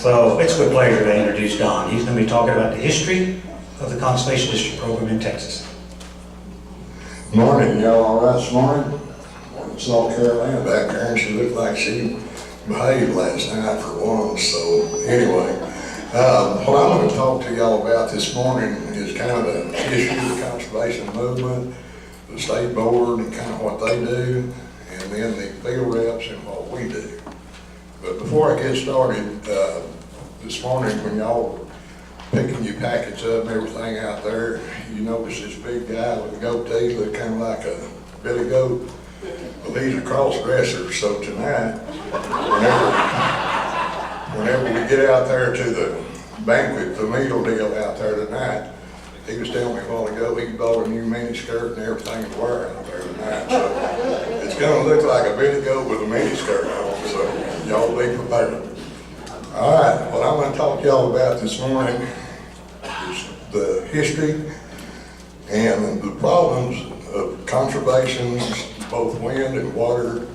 So it's a good pleasure to introduce Don. He's going to be talking about the history of the Conservation District program in Texas. Morning, y'all all right this morning? Morning, South Carolina back there, and she looked like she behaved last night for once. So anyway, what I'm going to talk to y'all about this morning is kind of the history of the conservation movement, the state board and kind of what they do, and then the field reps and what we do. But before I get started, this morning when y'all picking your packets up and everything out there, you notice this big guy with a goatee look kind of like a billy goat. Well, he's a cross-dresser, so tonight, whenever we get out there to the banquet, the meal deal out there tonight, he was telling me a while ago he bought a new mini skirt and everything to wear out there tonight. So it's gonna look like a billy goat with a mini skirt on, so y'all be prepared. All right, what I'm gonna talk to y'all about this morning is the history and the problems of conservation, both wind and water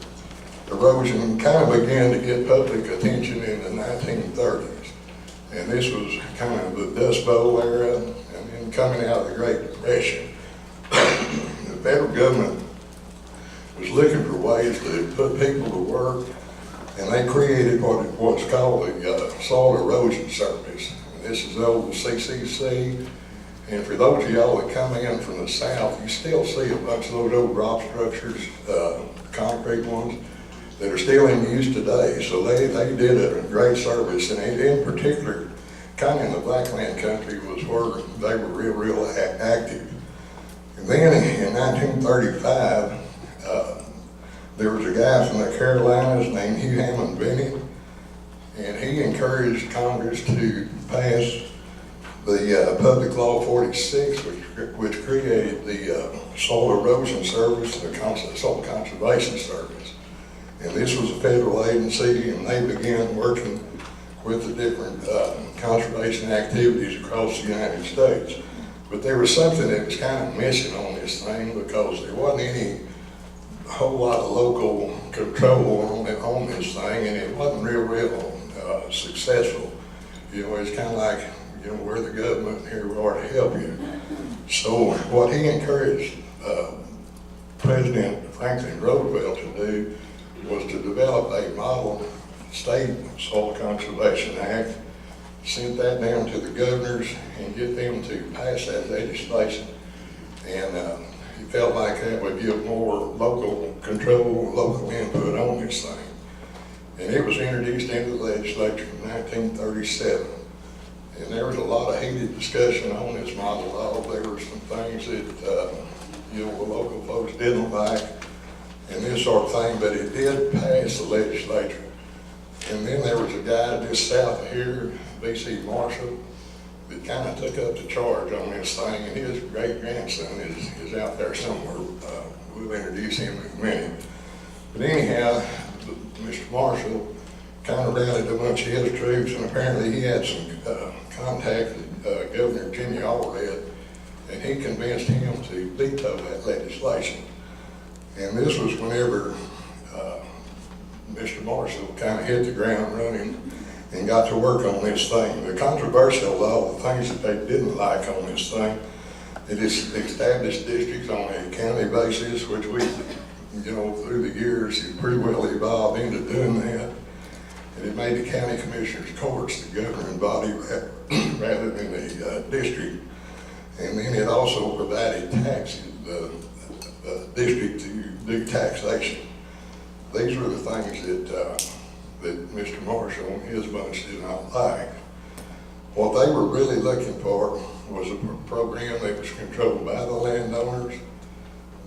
erosion, kind of began to get public attention in the 1930s. And this was kind of the Dust Bowl era, and then coming out of the Great Depression. The federal government was looking for ways to put people to work, and they created what's called the Soil Erosion Service. And this is the old CCC. And for those of y'all that come in from the south, you still see a bunch of those old rock structures, concrete ones, that are still in use today. So they did a great service, and in particular, kind of in the Blackland country was where they were real active. And then in 1935, there was a guy from the Carolinas named Hugh Hammond Benning, and he encouraged Congress to pass the Public Law 46, which created the Soil Erosion Service and the Soil Conservation Service. And this was a federal agency, and they began working with the different conservation activities across the United States. But there was something that was kind of missing on this thing, because there wasn't any whole lot of local control on this thing, and it wasn't real successful. You know, it's kind of like, you know, we're the government, and here we are to help you. So what he encouraged President Franklin Roosevelt to do was to develop a model state soil conservation act, sent that down to the governors and get them to pass that legislation. And he felt like that would give more local control, local input on this thing. And it was introduced into the legislature in 1937. And there was a lot of heated discussion on this model law. There were some things that, you know, the local folks didn't like and this sort of thing, but it did pass the legislature. And then there was a guy just south of here, B.C. Marshall, that kind of took up the charge on this thing, and his great-grandson is out there somewhere. We'll introduce him in a minute. But anyhow, Mr. Marshall kind of rallied a bunch of his troops, and apparently he had some contact with Governor Jimmy Allred, and he convinced him to veto that legislation. And this was whenever Mr. Marshall kind of hit the ground running and got to work on this thing. The controversial law, the things that they didn't like on this thing, it is established districts on a county basis, which we, you know, through the years, have pretty well evolved into doing that. And it made the county commissioners' courts the governing body rather than the district. And then it also provided taxes, the district to do taxation. These were the things that Mr. Marshall and his bunch did not like. What they were really looking for was a program that was controlled by the landowners.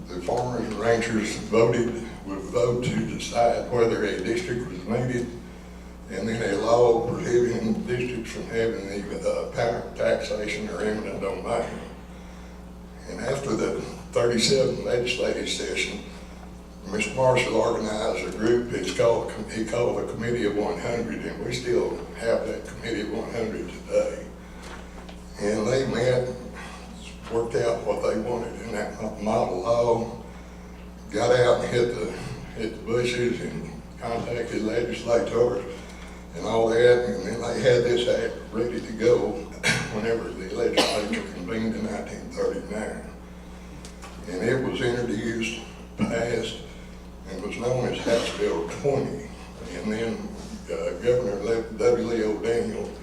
The farmers and ranchers would vote to decide whether a district was needed, and then a law prohibiting districts from having the power of taxation or eminent domain. And after the 37th legislative session, Mr. Marshall organized a group he called the Committee of 100, and we still have that Committee of 100 today. And they met, worked out what they wanted in that model law, got out and hit the bushes and contacted legislators and all that, and then they we had this act ready to go whenever the legislature convened in 1939. And it was introduced, passed, and was known as House Bill 20. And then Governor W.L. Daniels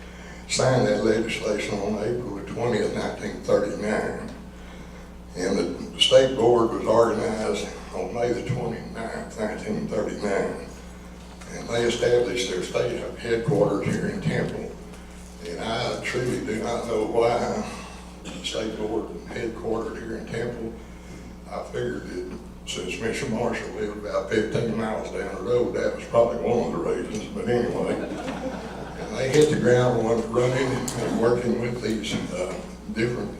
signed that legislation on April the 20th, 1939. And the state board was organized on May the 29th, 1939. And they established their state headquarters here in Temple. And I truly do not know why the state board headquartered here in Temple. I figured that since Mr. Marshall lived about 15 miles down the road, that was probably one of the reasons. But anyway, and they hit the ground running and working with these different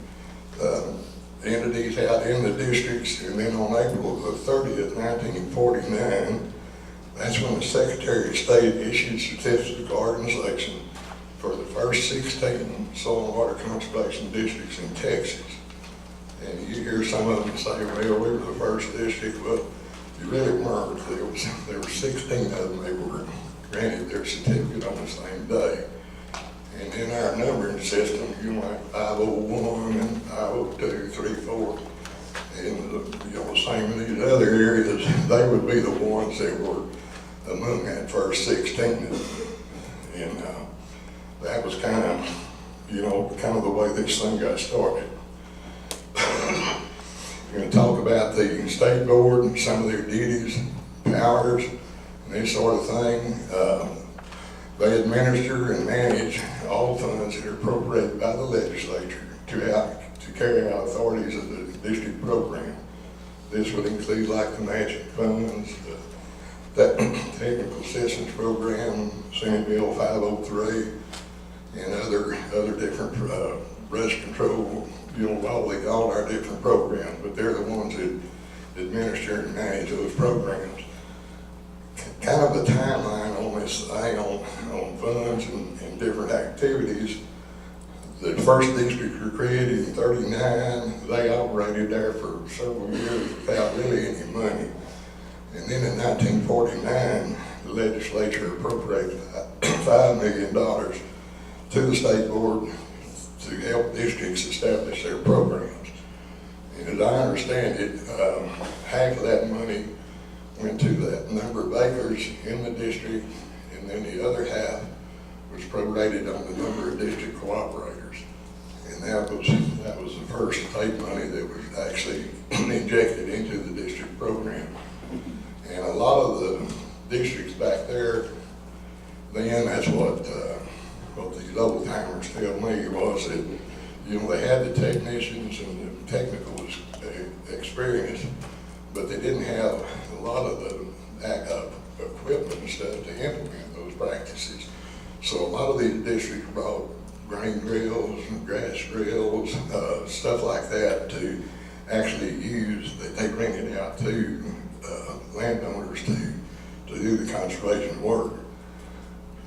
entities out in the districts. And then on April the 30th, 1949, that's when the Secretary of State issued certificates of organization for the first 16 soil and water conservation districts in Texas. And you hear some of them say, well, we were the first district. Well, you really weren't. There were 16 of them. They were granted their certificate on the same day. And in our numbering system, you know, like 501 and 502, 3, 4. And the same in these other areas, they would be the ones that were among that first 16. And that was kind of, kind of the way this thing got started. We're going to talk about the state board and some of their duties, powers, and this sort of thing. They administer and manage all funds that are appropriated by the legislature to carry out authorities of the district program. This would include like the matching funds, the technical assistance program, Senate Bill 503, and other different rust control, all our different programs, but they're the ones that administer and manage those programs. Kind of the timeline on this thing, on funds and different activities. The first district was created in 39. They operated there for several years without really any money. And then in 1949, the legislature appropriated $5 million to the state board to help districts establish their programs. And as I understand it, half of that money went to that number of acres in the district, and then the other half was prorated on the number of district cooperators. And that was the first state money that was actually injected into the district program. And a lot of the districts back there, then that's what these old timers tell me was that, they had the technicians and the technical experience, but they didn't have a lot of the equipment and stuff to implement those practices. So a lot of these districts brought grain drills and grass drills, stuff like that to actually use, that they rented out to landowners to do the conservation work.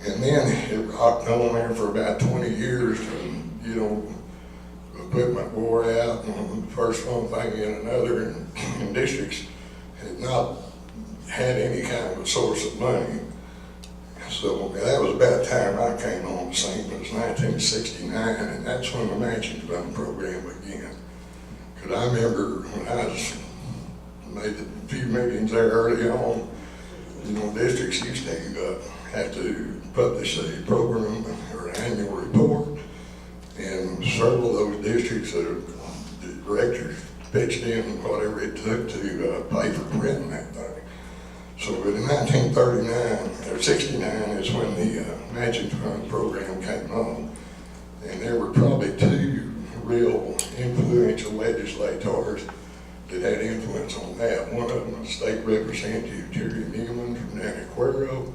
And then it rocked on there for about 20 years, and equipment wore out, and first one thing in another, and districts had not had any kind of a source of money. So that was about the time I came on the scene. It was 1969, and that's when the matching fund program began. Because I remember when I made a few meetings there early on, districts used to have to publish a program or an annual report, and several of those districts, the directors pitched in whatever it took to pay for printing that thing. So in 1939 or 69 is when the matching fund program came on, and there were probably two real influential legislators that had influence on that. One of them was State Representative Terry Newman from Nanaquero,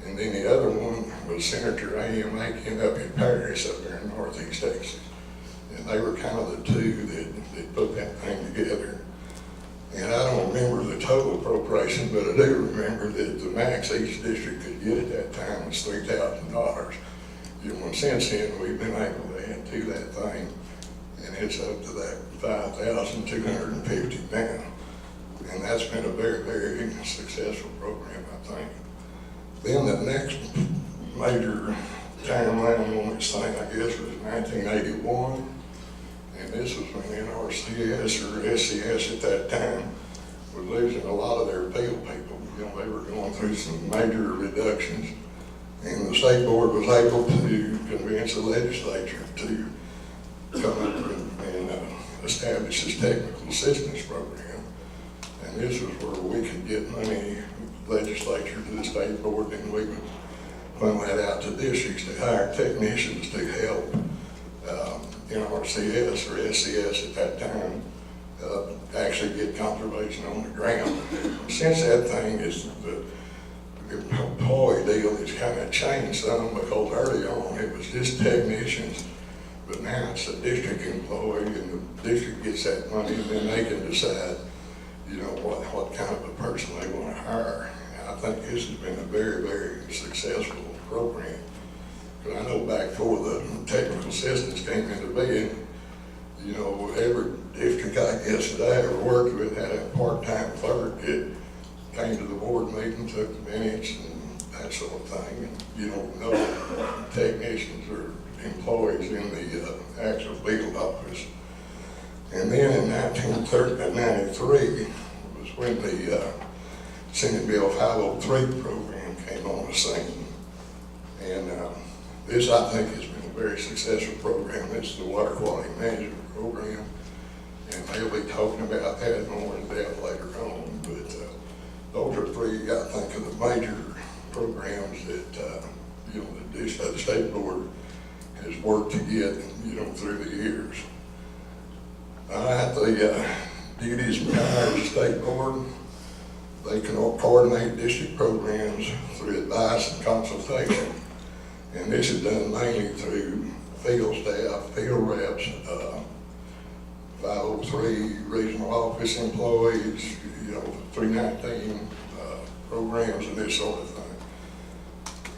and then the other one was Senator A.M. Aiken up in Paris up there in northeast Texas. And they were kind of the two that put that thing together. And I don't remember the total appropriation, but I do remember that the max each district could get at that time was $3,000. And since then, we've been able to add to that thing, and it's up to that $5,250 now. And that's been a very, very successful program, I think. Then the next major timeline on this thing, I guess, was 1981. And this was when NRCS or SCS at that time was losing a lot of their field people. You know, they were going through some major reductions. And the state board was able to convince the legislature to come up and establish this technical assistance program. And this was where we could get money, legislature to the state board, and we would funnel that out to districts to hire technicians to help NRCS or SCS at that time actually get conservation on the ground. Since that thing is the employee deal has kind of changed some, because early on it was just technicians, but now it's a district employee, and the district gets that money, and then they can decide, you know, what kind of a person they want to hire. And I think this has been a very, very successful program. But I know back before the technical assistance came into being, you know, every district, I guess, that I ever worked with had a part-time clerk that came to the board meeting, took the minutes and that sort of thing. And you don't know technicians or employees in the actual field office. And then in 1993 was when the Senate Bill 503 program came on the scene. And this, I think, has been a very successful program. It's the Water Quality Management Program, and they'll be talking about that more in depth later on. But those are three, I think, of the major programs that you know, the state board has worked to get, you know, through the years. All right, the duties and powers of the state board, they can coordinate district programs through advice and consultation. And this is done mainly through field staff, field reps, 503 regional office employees, you know, 319 programs and this sort of thing.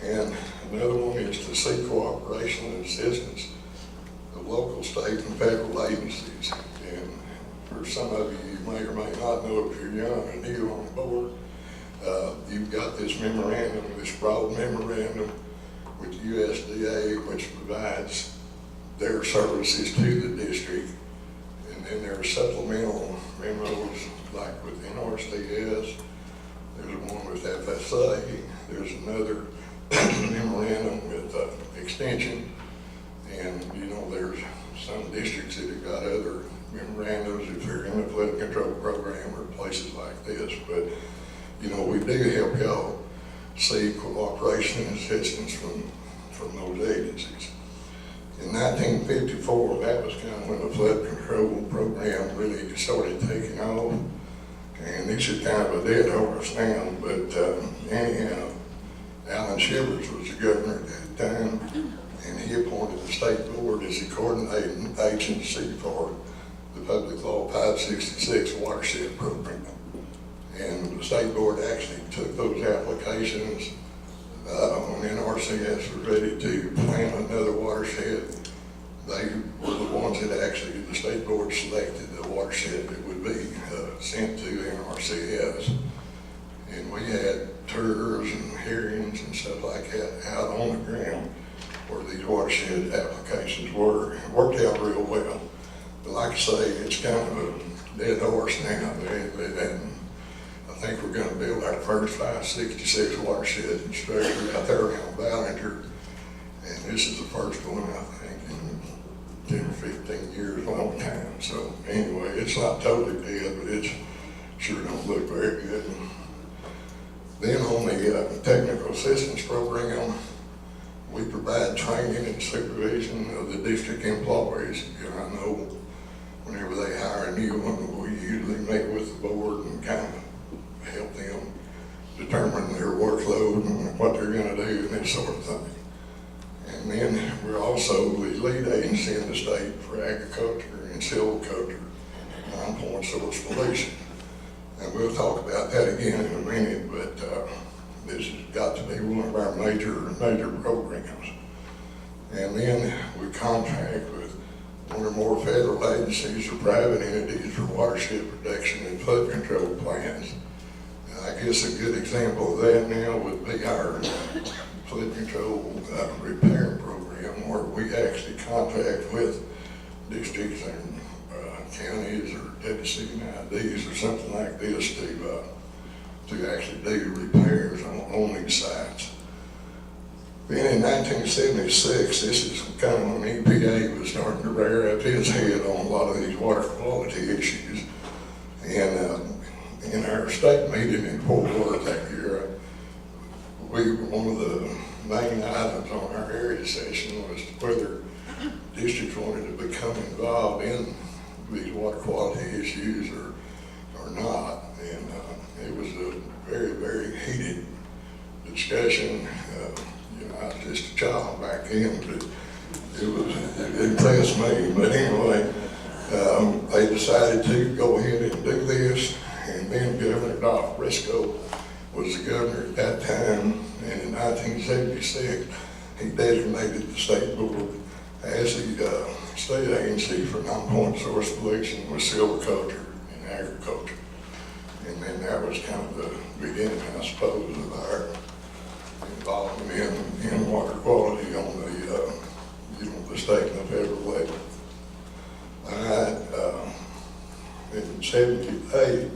And another one is to seek cooperation and assistance of local, state, and federal agencies. And for some of you, you may or may not know, if you're young and new on the board, you've got this memorandum, this broad memorandum with USDA, which provides their services to the district. And then there are supplemental memos, like with NRCS, there's one with FSA, there's another memorandum with Extension, and you know, there's some districts that have got other memorandums if they're in the flood control program or places like this. But you know, we do help y'all see cooperation and assistance from those agencies. In 1954, that was kind of when the flood control program really started taking off. And this is kind of a dead horse now, but anyhow, Alan Shivers was the governor at that time, and he appointed the state board as the coordinating agency for the Public Law 566 watershed program. And the state board actually took those applications when NRCS was ready to plan another watershed. They were the ones that actually, the state board selected the watershed that would be sent to NRCS. And we had tours and hearings and stuff like that out on the ground where these watershed applications were. It worked out real well. But like I say, it's kind of a dead horse now. I think we're going to build our first 566 watershed structure out there around Ballinger. And this is the first one, I think, in 10 or 15 years, a long time. So anyway, it's not totally dead, but it's sure don't look very good. Then on the technical assistance program, we provide training and supervision of the district employees. You know, I know whenever they hire a new one, we usually meet with the board and kind of help them determine their workload and what they're going to do and this sort of thing. And then we're also the lead agency in the state for agriculture and silviculture, non-point source pollution. And we'll talk about that again in a minute, but this has got to be one of our major programs. And then we contract with one or more federal agencies or private entities for watershed protection and flood control plans. I guess a good example of that now would be our flood control repair program where we actually contract with districts and counties or WCNIDs or something like this to actually do repairs on these sites. Then in 1976, this is kind of when EPA was starting to rear up his head on a lot of these water quality issues. And in our state meeting in Fort Worth that year, one of the main items on our area session was whether districts wanted to become involved in these water quality issues or not. And it was a very, very heated discussion. I was just a child back then, but it impressed me. But anyway, they decided to go ahead and do this, and then Governor Dolph Briscoe was the governor at that time, and in 1976, he designated the state board as the state agency for non-point source pollution with silviculture and agriculture. And then that was kind of the beginning, I suppose, of our involvement in water quality on the state and the federal level. In '78,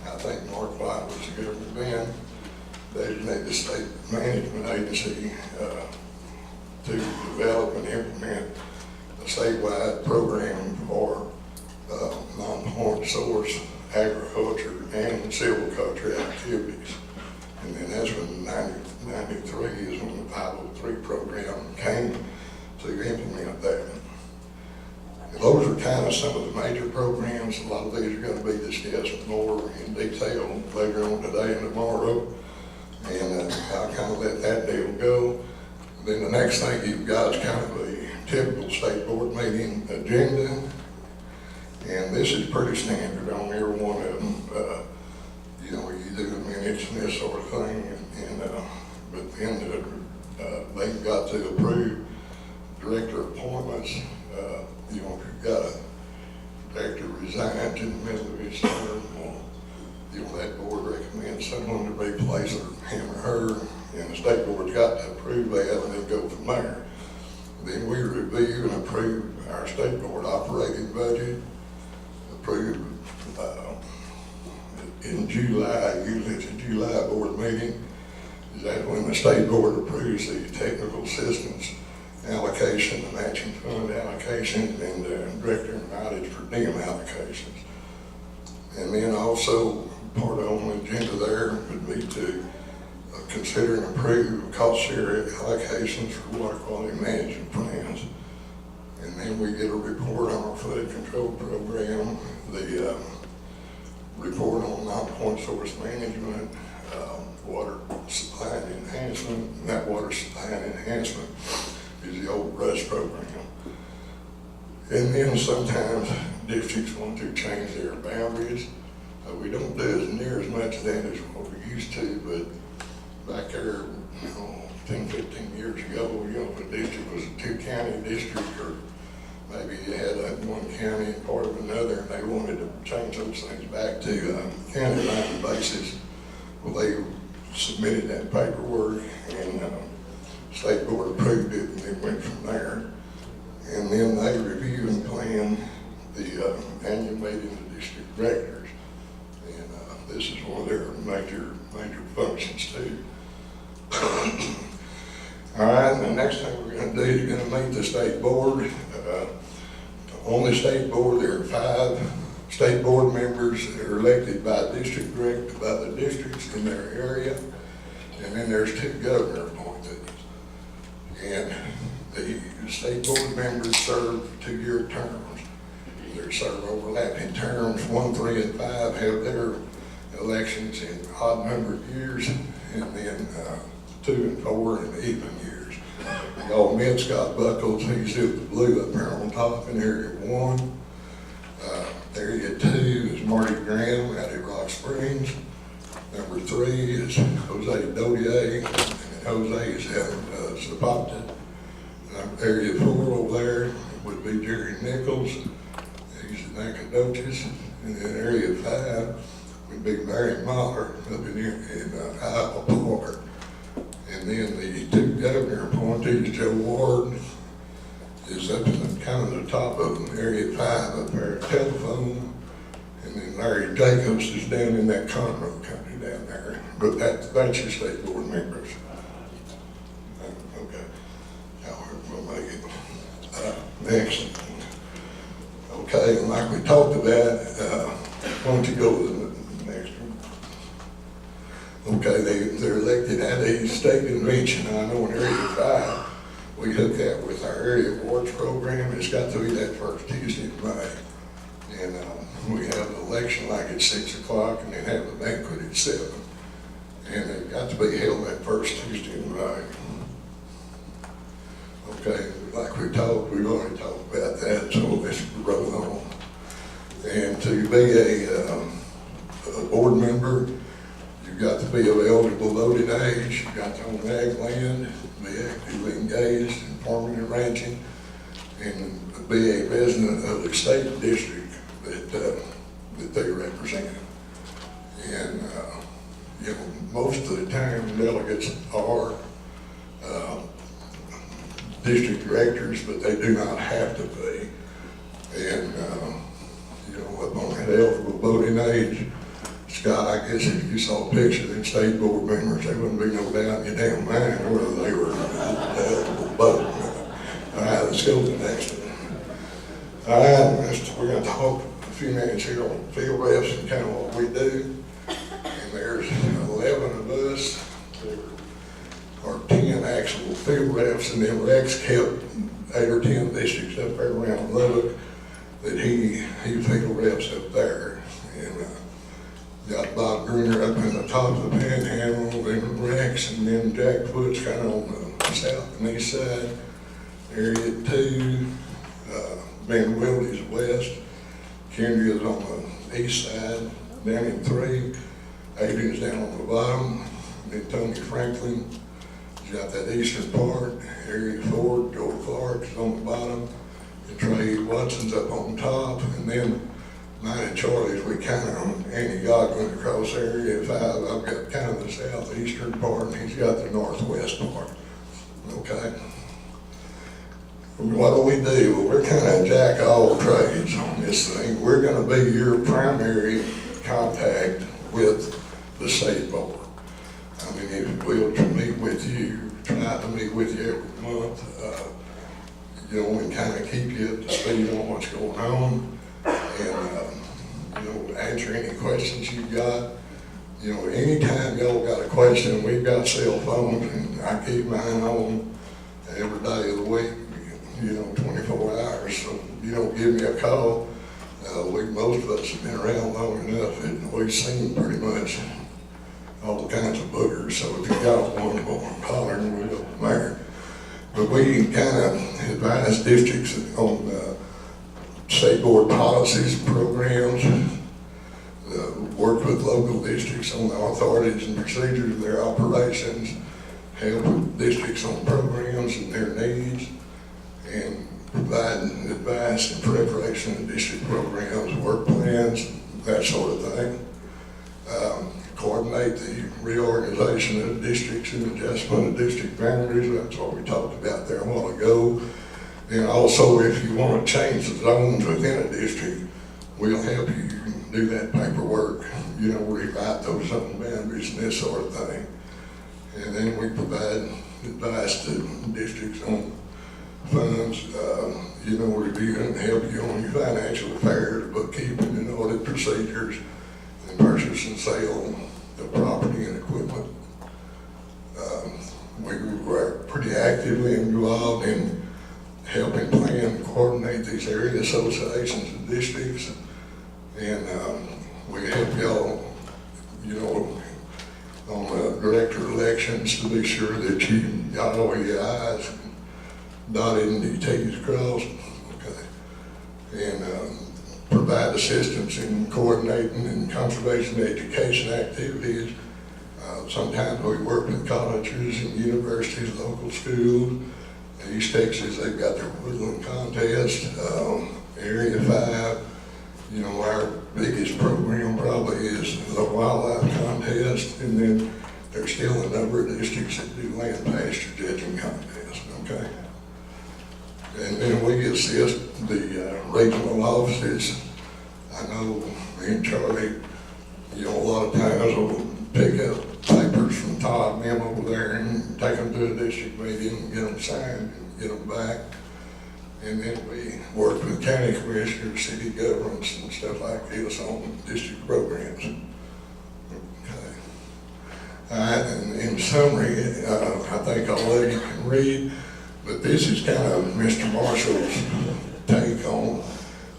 I think Mark White was the governor then, designated the state management agency to develop and implement a statewide program for non-point source agriculture and silviculture activities. And then that's when 93 is when the 503 program came to implement that. And those are kind of some of the major programs. A lot of these are going to be discussed more in detail later on today and tomorrow. And I'll kind of let that deal go. Then the next thing you've got is kind of a typical state board meeting agenda. And this is pretty standard on every one of them. You do the minutes and this sort of thing. But then they've got to approve director appointments. If you've got a director resigns in the middle of his term, that board recommends someone to replace him or her, and the state board's got to approve that and then go from there. Then we review and approve our state board operating budget, approved in July, usually it's a July board meeting. Is that when the state board approves the technical assistance allocation, the matching fund allocation, and the director and mileage per diem allocations. And then also part on the agenda there would be to consider and approve cost share allocations for water quality management plans. And then we get a report on our flood control program, the report on non-point source management, water supply and enhancement, and that water supply and enhancement is the old RUSH program. And then sometimes districts want to change their boundaries. We don't do as near as much of that as what we used to, but back there, 10, 15 years ago, if a district was a two-county district, or maybe you had one county and part of another, and they wanted to change those things back to county line basis. Well, they submitted that paperwork, and state board approved it, and it went from there. And then they review and plan the annual meeting of district directors. And this is one of their major functions too. All right, and the next thing we're going to do is going to meet the state board. On the state board, there are 5 state board members that are elected by district director, by the districts in their area. And then there's 2 governor appointed. And the state board members serve 2-year terms. They serve overlapping terms. 1, 3, and 5 have their elections in odd number of years, and then 2 and 4 in even years. Y'all met Scott Buckles, he's in the blue up there on top in Area 1. Area 2 is Marty Graham out at Rock Springs. Number 3 is Jose Dodier, and Jose is out of Zapata. Area 4 over there would be Jerry Nichols, he's in Nacogdoches. And then Area 5 would be Mary Mahler up in Iowa Park. And And then the two governor appointees, Joe Ward is up in the, kind of the top of Area 5 up there at telephone. And then Larry Jacobs is down in that Conroe country down there. But that's your state board members. Okay. Now we'll make it next. Okay, and like we talked about, why don't you go to the next one? Okay, they're elected at a state convention. I know in Area 5, we hook that with our area awards program. It's got to be that first Tuesday in May. And we have the election like at 6 o'clock and then have the banquet at 7. And they've got to be held that first Tuesday in May. Okay, like we've already talked about that, so let's roll on. And to be a board member, you've got to be of eligible voting age, you've got to own ag land, be actively engaged in farming and ranching, and be a resident of the state district that they represent. And you know, most of the time delegates are district directors, but they do not have to be. And you know, up on that eligible voting age, Scott, I guess if you saw a picture of them state board members, there wouldn't be no doubt in your damn mind whether they were eligible to vote. All right, let's go to the next one. All right, we're going to talk a few minutes here on field reps and kind of what we do. And there's 11 of us. Or 10 actual field reps, and then Rex kept 8 or 10 districts up there around Lubbock that he field reps up there. And got Bob Gruner up in the top of the Panhandle, then Rex, and then Jack Foote's kind of on the south and east side. Area 2, Ben Wildy's west, Kendria's on the east side. Down in 3, Adrian's down on the bottom, and then Tony Franklin. Got that eastern part. Area 4, Joel Clark's on the bottom, and Trey Watson's up on top, and then mine and Charlie's, we kind of on Andy Godwin across Area 5. I've got kind of the southeastern part, and he's got the northwest part. Okay. What do we do? Well, we're kind of jack of all trades on this thing. We're going to be your primary contact with the state board. I mean, if we'll meet with you, try to meet with you every month, you know, and kind of keep you up to speed on what's going on, and, you know, answer any questions you've got. You know, anytime y'all got a question, we've got cell phones, and I keep mine on every day of the week, you know, 24 hours, so you don't give me a call. Most of us have been around long enough, and we've seen pretty much all kinds of boogers, so if you got one, go and holler and we'll go from there. But we kind of advise districts on state board policies and programs, work with local districts on the authorities and procedures of their operations, help with districts on programs and their needs, and provide advice and preparation of district programs, work plans, that sort of thing. Coordinate the reorganization of districts and adjustment of district boundaries. That's what we talked about there a while ago. And also, if you want to change the zones within a district, we'll help you do that paperwork, you know, rewrite those zone boundaries and this sort of thing. And then we provide advice to districts on funds, you know, review and help you on your financial affairs, bookkeeping and audit procedures, and purchase and sale of property and equipment. We were pretty actively involved in helping plan and coordinate these area associations and districts, and we help y'all, you know, on the director elections to be sure that you got all your I's dotted and your T's crossed. Okay. And provide assistance in coordinating and conservation education activities. Sometimes we work with colleges and universities, local schools. In East Texas, they've got their woodland contest. Area 5, you know, our biggest program probably is the wildlife contest, and then there's still a number of districts that do land pasture judging contests, okay? And then we assist the regional offices. I know me and Charlie, you know, a lot of times we'll pick up papers from Todd and them over there and take them to a district meeting and get them signed and get them back. And then we work with county commissioners, city governments and stuff like this on district programs. Okay. All right, and in summary, I think all of you can read, but this is kind of Mr. Marshall's take on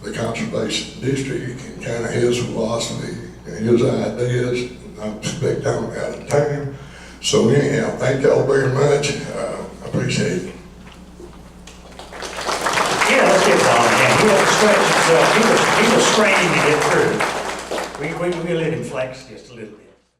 the conservation district and kind of his philosophy and his ideas. I expect I'm out of time. So anyhow, thank y'all very much. I appreciate it. Yeah, let's give Don a hand. He had to stretch himself. He was straining to get through. We let him flex just a little bit.